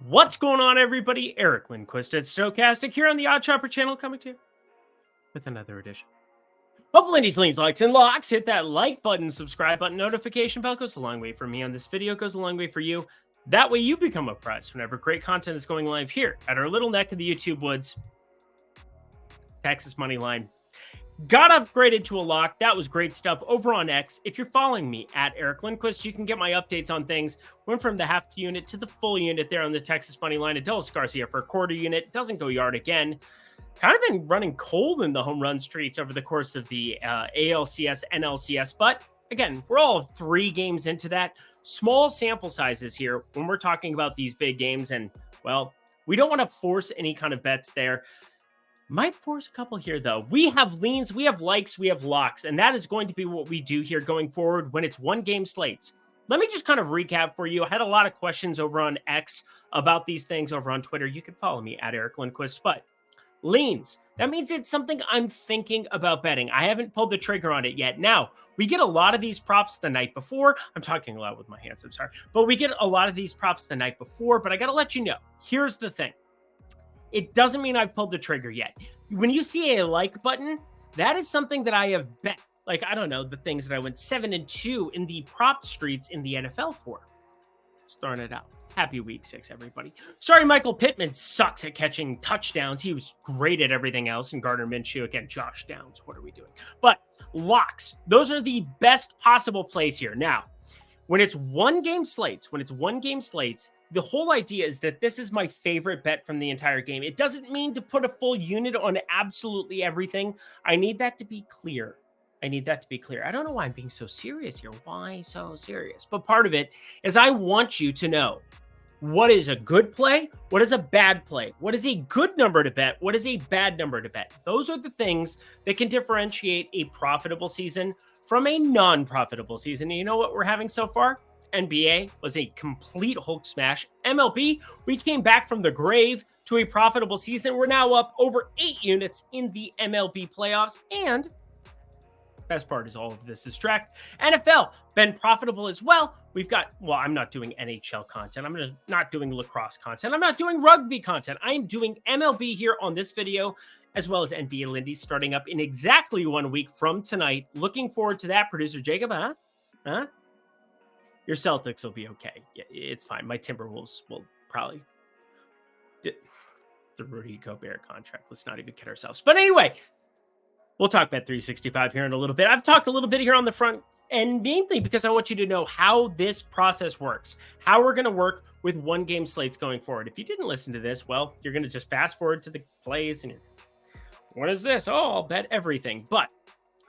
What's going on, everybody? Eric Lindquist at Stokastic here on the Odd Chopper channel, coming to you with another edition of Lindy's Leans, Likes, and Locks. Hit that like button, subscribe button, notification bell. Goes a long way for me on this video, goes a long way for you. That way you become apprised whenever great content is going live here at our little neck of the YouTube woods. Texas money line. Got upgraded to a lock. That was great stuff over on X. If you're following me at Eric Lindquist, you can get my updates on things. Went from the half unit to the full unit there on the Texas money line. Adolis Garcia for a quarter unit. Doesn't go yard again. Kind of been running cold in the home run streets over the course of the ALCS, NLCS. But again, we're all 3 games into that. Small sample sizes here when we're talking about these big games. And, well, we don't want to force any kind of bets there. Might force a couple here, though. We have leans, we have likes, we have locks, and that is going to be what we do here going forward when it's one-game slates. Let me just kind of recap for you. I had a lot of questions over on X about these things over on Twitter. You can follow me at Eric Lindquist, but leans, that means it's something I'm thinking about betting. I haven't pulled the trigger on it yet. Now, we get a lot of these props the night before. I'm talking a lot with my hands, I'm sorry. But we get a lot of these props the night before, but I got to let you know, here's the thing. It doesn't mean I've pulled the trigger yet. When you see a like button, that is something that I have bet. Like, I don't know, the things that I went 7-2 in the prop streets in the NFL for. Starting it out. Happy week 6, everybody. Sorry, Michael Pittman sucks at catching touchdowns. He was great at everything else. And Gardner Minshew, again, Josh Downs. What are we doing? But locks, those are the best possible plays here. Now, when it's one-game slates, the whole idea is that this is my favorite bet from the entire game. It doesn't mean to put a full unit on absolutely everything. I need that to be clear. I don't know why I'm being so serious here. Why so serious? But part of it is I want you to know what is a good play, what is a bad play, what is a good number to bet, what is a bad number to bet. Those are the things that can differentiate a profitable season from a non-profitable season. And you know what we're having so far? NBA was a complete Hulk smash. MLB, we came back from the grave to a profitable season. We're now up over 8 units in the MLB playoffs. And best part is all of this is tracked. NFL, been profitable as well. We've got, well, I'm not doing NHL content. I'm not doing lacrosse content. I'm not doing rugby content. I am doing MLB here on this video, as well as NBA Lindy starting up in exactly 1 week from tonight. Looking forward to that. Producer Jacob, huh? Your Celtics will be okay. Yeah, it's fine. My Timberwolves will probably... The Rudy Gobert contract. Let's not even kid ourselves. But anyway, we'll talk about 365 here in a little bit. I've talked a little bit here on the front, and mainly because I want you to know how this process works, how we're going to work with one-game slates going forward. If you didn't listen to this, well, you're going to just fast forward to the plays, and what is this? Oh, I'll bet everything. But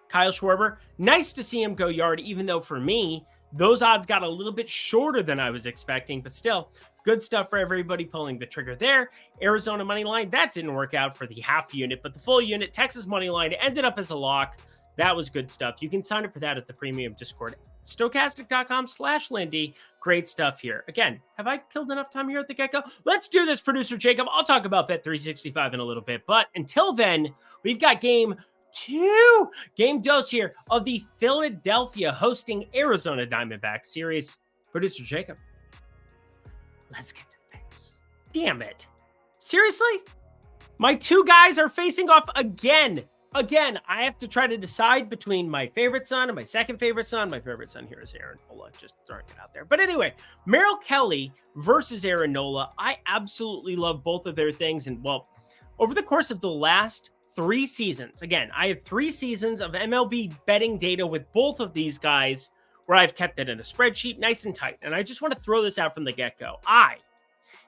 Kyle Schwarber, nice to see him go yard, even though for me, those odds got a little bit shorter than I was expecting, but still, good stuff for everybody pulling the trigger there. Arizona money line, that didn't work out for the half unit, but the full unit, Texas money line, ended up as a lock. That was good stuff. You can sign up for that at the premium Discord, stokastic.com/Lindy. Great stuff here. Again, have I killed enough time here at the get-go? Let's do this, producer Jacob. I'll talk about Bet365 in a little bit, but until then, we've got game dose here of the Philadelphia hosting Arizona Diamondbacks series. Producer Jacob, let's get to the picks. Damn it. Seriously? My 2 guys are facing off again. I have to try to decide between my favorite son and my second favorite son. My favorite son here is Aaron Nola, just throwing it out there. But anyway, Merrill Kelly versus Aaron Nola. I absolutely love both of their things. And, well, over the course of the last 3 seasons. Again, I have 3 seasons of MLB betting data with both of these guys where I've kept it in a spreadsheet nice and tight. And I just want to throw this out from the get-go. I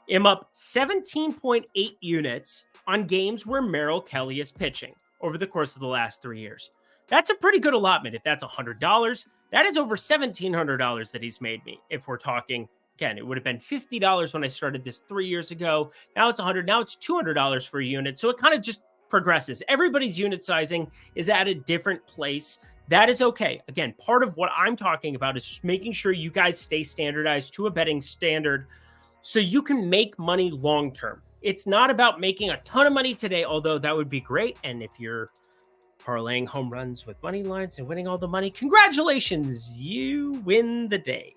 am up 17.8 units on games where Merrill Kelly is pitching over the course of the last 3 years. That's a pretty good allotment. If that's $100, that is over $1,700 that he's made me. If we're talking, again, it would have been $50 when I started this 3 years ago. Now it's $100. Now it's $200 for a unit. So it kind of just progresses. Everybody's unit sizing is at a different place. That is okay. Again, part of what I'm talking about is just making sure you guys stay standardized to a betting standard so you can make money long term. It's not about making a ton of money today, although that would be great. And if you're parlaying home runs with money lines and winning all the money, congratulations, you win the day.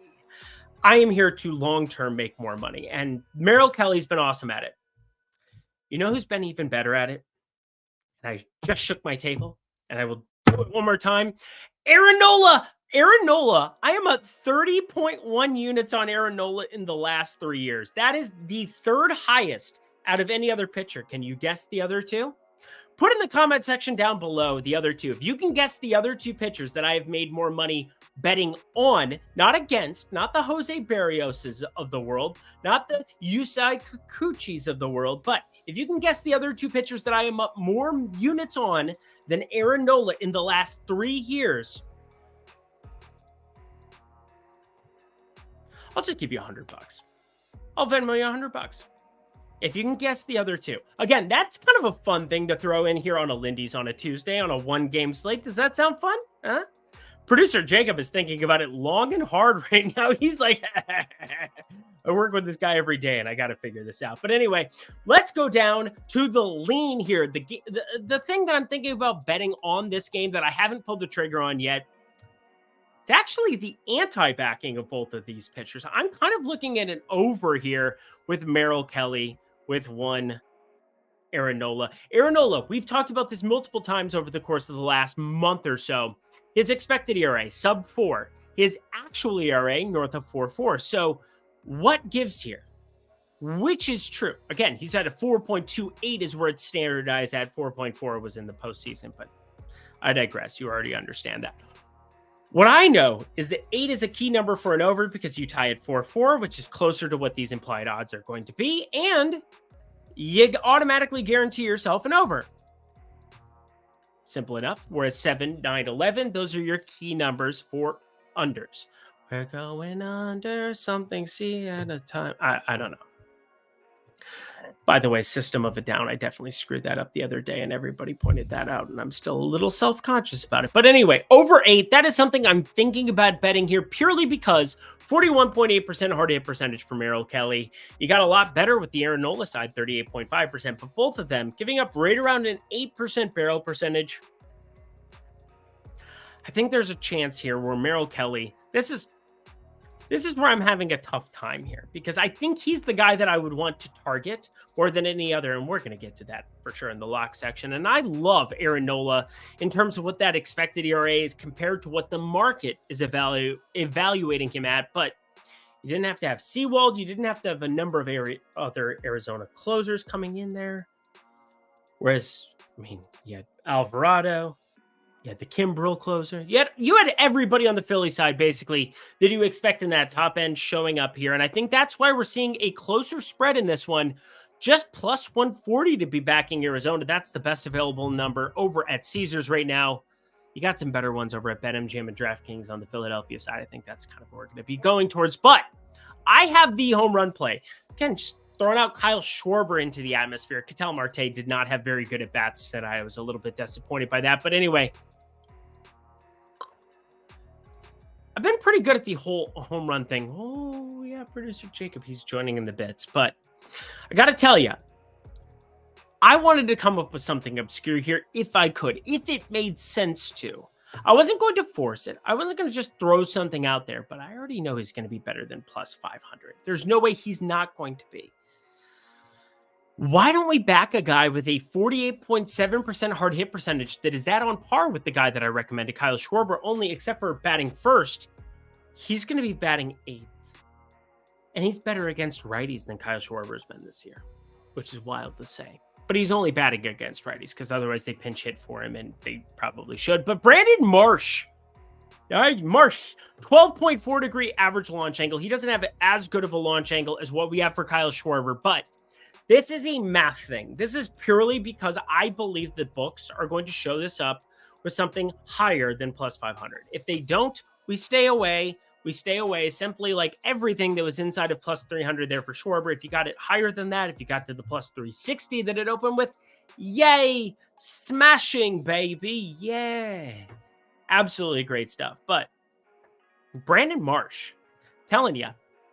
I am here to long-term make more money, and Merrill Kelly's been awesome at it. You know who's been even better at it? And I just shook my table, and I will do it one more time. Aaron Nola. Aaron Nola. I am at 30.1 units on Aaron Nola in the last 3 years. That is the third highest out of any other pitcher. Can you guess the other two? Put in the comment section down below the other two. If you can guess the other two pitchers that I have made more money betting on, not against, not the Jose Barrioses of the world, not the Yusei Kikuchis of the world, but if you can guess the other two pitchers that I am up more units on than Aaron Nola in the last 3 years, I'll just give you $100. I'll Venmo you $100. If you can guess the other two. Again, that's kind of a fun thing to throw in here on a Lindy's on a Tuesday on a 1-game slate. Does that sound fun? Huh? Producer Jacob is thinking about it long and hard right now. He's like, I work with this guy every day and I got to figure this out. But anyway, let's go down to the lean here. The thing that I'm thinking about betting on this game that I haven't pulled the trigger on yet, it's actually the anti-backing of both of these pitchers. I'm kind of looking at an over here with Merrill Kelly, with one Aaron Nola. Aaron Nola, we've talked about this multiple times over the course of the last month or so. His expected ERA, sub 4. His actual ERA, north of 4.4. So what gives here? Which is true? Again, he's at a 4.28 is where it's standardized at. 4.4 was in the postseason, but I digress. You already understand that. What I know is that 8 is a key number for an over because you tie at 4.4, which is closer to what these implied odds are going to be, and you automatically guarantee yourself an over. Simple enough. Whereas 7, 9, 11, those are your key numbers for unders. We're going under something, see at a time. I don't know. By the way, System of a Down, I definitely screwed that up the other day, and everybody pointed that out, and I'm still a little self-conscious about it. But anyway, over 8, that is something I'm thinking about betting here purely because 41.8% hard hit percentage for Merrill Kelly. You got a lot better with the Aaron Nola side, 38.5%, but both of them giving up right around an 8% barrel percentage. I think there's a chance here where Merrill Kelly, this is where I'm having a tough time here because I think he's the guy that I would want to target more than any other. And we're going to get to that for sure in the lock section. And I love Aaron Nola in terms of what that expected ERA is compared to what the market is evaluating him at. But you didn't have to have Seawald. You didn't have to have a number of other Arizona closers coming in there. Whereas, I mean, you had Alvarado. You had the Kimbrel closer. You had everybody on the Philly side, basically, that you expect in that top end showing up here. And I think that's why we're seeing a closer spread in this one. Just plus 140 to be backing Arizona. That's the best available number over at Caesars right now. You got some better ones over at BetMGM and DraftKings on the Philadelphia side. I think that's kind of where we're going to be going towards. But I have the home run play. Again, just throwing out Kyle Schwarber into the atmosphere. Ketel Marte did not have very good at-bats today. I was a little bit disappointed by that. But anyway, I've been pretty good at the whole home run thing. Oh, yeah, producer Jacob, he's joining in the bits. But I got to tell you, I wanted to come up with something obscure here if I could, if it made sense to. I wasn't going to force it. I wasn't going to just throw something out there, but I already know he's going to be better than plus 500. There's no way he's not going to be. Why don't we back a guy with a 48.7% hard hit percentage that is that on par with the guy that I recommended, Kyle Schwarber, only except for batting first? He's going to be batting 8th. And he's better against righties than Kyle Schwarber's been this year, which is wild to say. But he's only batting against righties because otherwise they pinch hit for him, and they probably should. But Brandon Marsh, all right, Marsh, 12.4 degree average launch angle. He doesn't have as good of a launch angle as what we have for Kyle Schwarber, but this is a math thing. This is purely because I believe the books are going to show this up with something higher than plus 500. If they don't, we stay away. We stay away, simply like everything that was inside of plus 300 there for Schwarber. If you got it higher than that, if you got to the plus 360 that it opened with, yay, smashing, baby, yeah. Absolutely great stuff. But Brandon Marsh, telling you,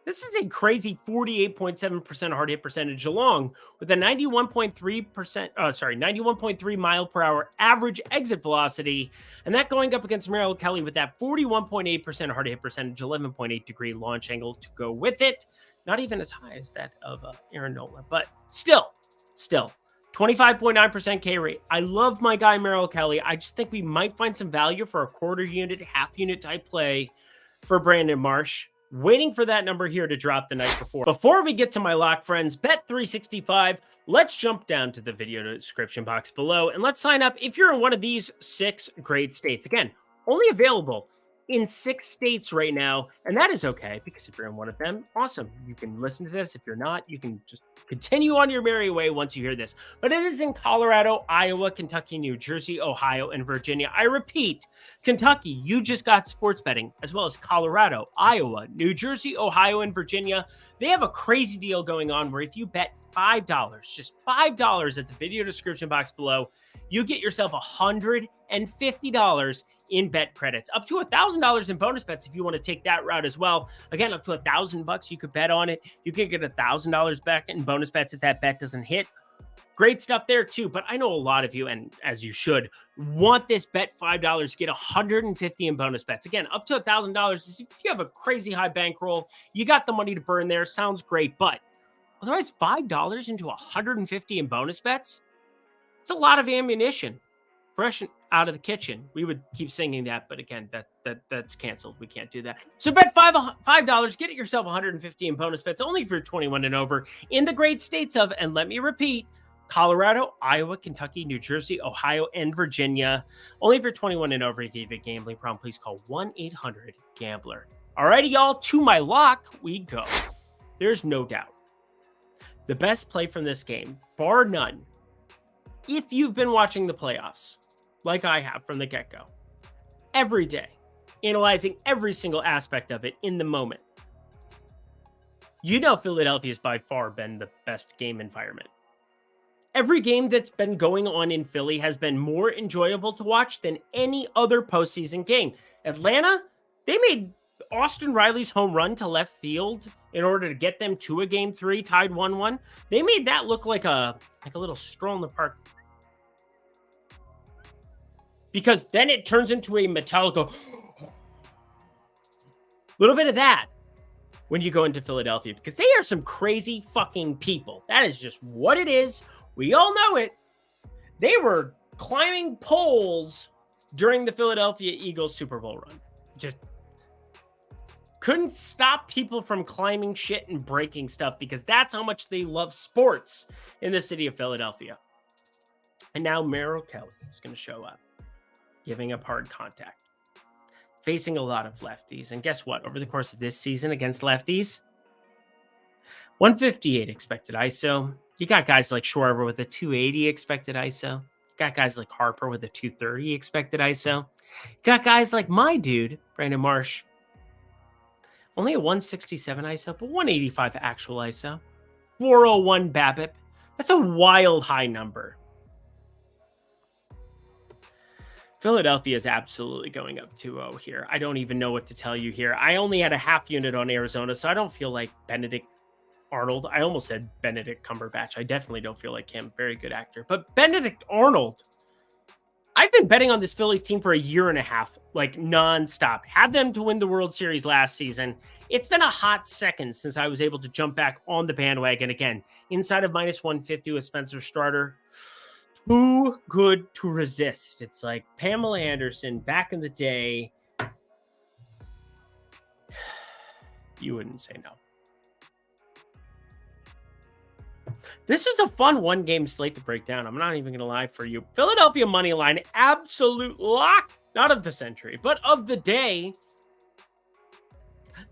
This is a crazy 48.7% hard hit percentage, along with a 91.3 mile per hour average exit velocity. And that going up against Merrill Kelly with that 41.8% hard hit percentage, 11.8 degree launch angle to go with it. Not even as high as that of Aaron Nola, but still 25.9% K rate. I love my guy, Merrill Kelly. I just think we might find some value for a quarter unit, half unit type play for Brandon Marsh. Waiting for that number here to drop the night before. Before we get to my lock, friends, Bet365, let's jump down to the video description box below and let's sign up if you're in one of these 6 great states. Again, only available in 6 states right now, and that is okay, because if you're in one of them, awesome. You can listen to this. If you're not, you can just continue on your merry way once you hear this. But it is in Colorado, Iowa, Kentucky, New Jersey, Ohio, and Virginia. I repeat, Kentucky, you just got sports betting, as well as Colorado, Iowa, New Jersey, Ohio, and Virginia. They have a crazy deal going on where if you bet $5, just $5 at the video description box below, you get yourself $150 in bet credits, up to $1,000 in bonus bets if you want to take that route as well. Again, up to $1,000 you could bet on it. You could get $1,000 back in bonus bets if that bet doesn't hit. Great stuff there too. But I know a lot of you, and as you should, want this bet $5 to get $150 in bonus bets. Again, up to $1,000. If you have a crazy high bankroll, you got the money to burn there. Sounds great, but otherwise, $5 into $150 in bonus bets. It's a lot of ammunition, fresh out of the kitchen. We would keep singing that, but again, that's canceled. We can't do that. So bet $5, get it yourself $150 in bonus bets, only if you're 21 and over, in the great states of, and let me repeat, Colorado, Iowa, Kentucky, New Jersey, Ohio, and Virginia. Only if you're 21 and over. If you have a gambling problem, please call 1-800-GAMBLER. Alrighty, y'all, to my lock we go. There's no doubt. The best play from this game, bar none, if you've been watching the playoffs, like I have from the get-go, every day, analyzing every single aspect of it in the moment, you know Philadelphia has by far been the best game environment. Every game that's been going on in Philly has been more enjoyable to watch than any other postseason game. Atlanta, they made Austin Riley's home run to left field in order to get them to a game 3 tied 1-1. They made that look like a little stroll in the park. Because then it turns into a Metallica. Little bit of that when you go into Philadelphia, because they are some crazy fucking people. That is just what it is. We all know it. They were climbing poles during the Philadelphia Eagles Super Bowl run. Just couldn't stop people from climbing shit and breaking stuff, because that's how much they love sports in the city of Philadelphia. And now Merrill Kelly is going to show up, giving up hard contact, facing a lot of lefties. And guess what? Over the course of this season against lefties, 158 expected ISO. You got guys like Schwarber with a 280 expected ISO. You got guys like Harper with a 230 expected ISO. You got guys like my dude, Brandon Marsh, only a 167 ISO, but 185 actual ISO. 401 BABIP. That's a wild high number. Philadelphia is absolutely going up 2-0 here. I don't even know what to tell you here. I only had a half unit on Arizona, so I don't feel like Benedict Arnold. I almost said Benedict Cumberbatch. I definitely don't feel like him. Very good actor. But Benedict Arnold, I've been betting on this Phillies team for a year and a half, like nonstop. Had them to win the World Series last season. It's been a hot second since I was able to jump back on the bandwagon again. Inside of -150 with Spencer Strider. Too good to resist. It's like Pamela Anderson back in the day. You wouldn't say no. This was a fun one-game slate to break down. I'm not even going to lie for you. Philadelphia money line, absolute lock, not of the century, but of the day.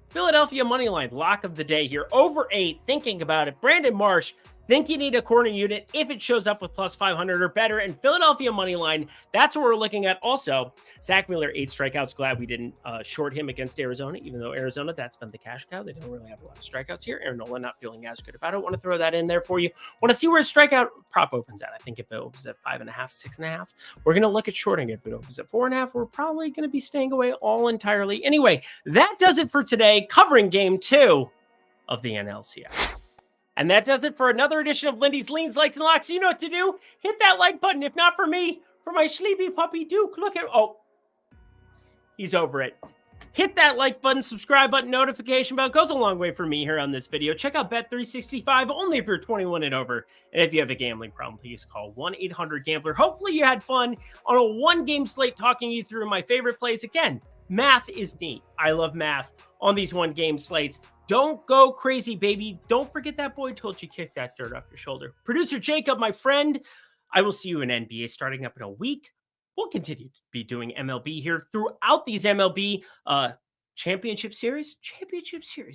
Philadelphia money line, lock of the day here. Over 8, thinking about it. Brandon Marsh, think you need a corner unit if it shows up with plus 500 or better. And Philadelphia money line, that's what we're looking at. Also, Zach Wheeler, 8 strikeouts. Glad we didn't short him against Arizona, even though Arizona, that's been the cash cow. They don't really have a lot of strikeouts here. Aaron Nola not feeling as good about it. Want to throw that in there for you. Want to see where his strikeout prop opens at. I think if it opens at 5.5, 6.5, we're going to look at shorting it. If it opens at 4.5, we're probably going to be staying away all entirely. Anyway, that does it for today. Covering game 2 of the NLCS. And that does it for another edition of Lindy's Leans, Likes, and Locks. You know what to do. Hit that like button. If not for me, for my sleepy puppy Duke. Look at, oh, he's over it. Hit that like button, subscribe button, notification bell. It goes a long way for me here on this video. Check out Bet365, only if you're 21 and over. And if you have a gambling problem, please call 1-800-GAMBLER. Hopefully you had fun on a one-game slate talking you through my favorite plays. Again, math is neat. I love math on these one-game slates. Don't go crazy, baby. Don't forget that boy told you kick that dirt off your shoulder. Producer Jacob, my friend, I will see you in NBA starting up in a week. We'll continue to be doing MLB here throughout these MLB championship series.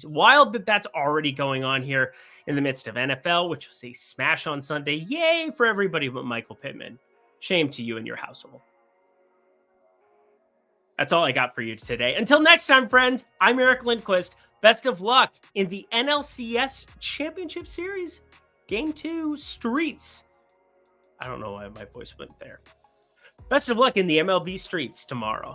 Wild that that's already going on here in the midst of NFL, which was a smash on Sunday. Yay for everybody but Michael Pittman. Shame to you and your household. That's all I got for you today. Until next time, friends, I'm Eric Lindquist. Best of luck in the NLCS Championship Series. Game 2, Streets. I don't know why my voice went there. Best of luck in the MLB Streets tomorrow.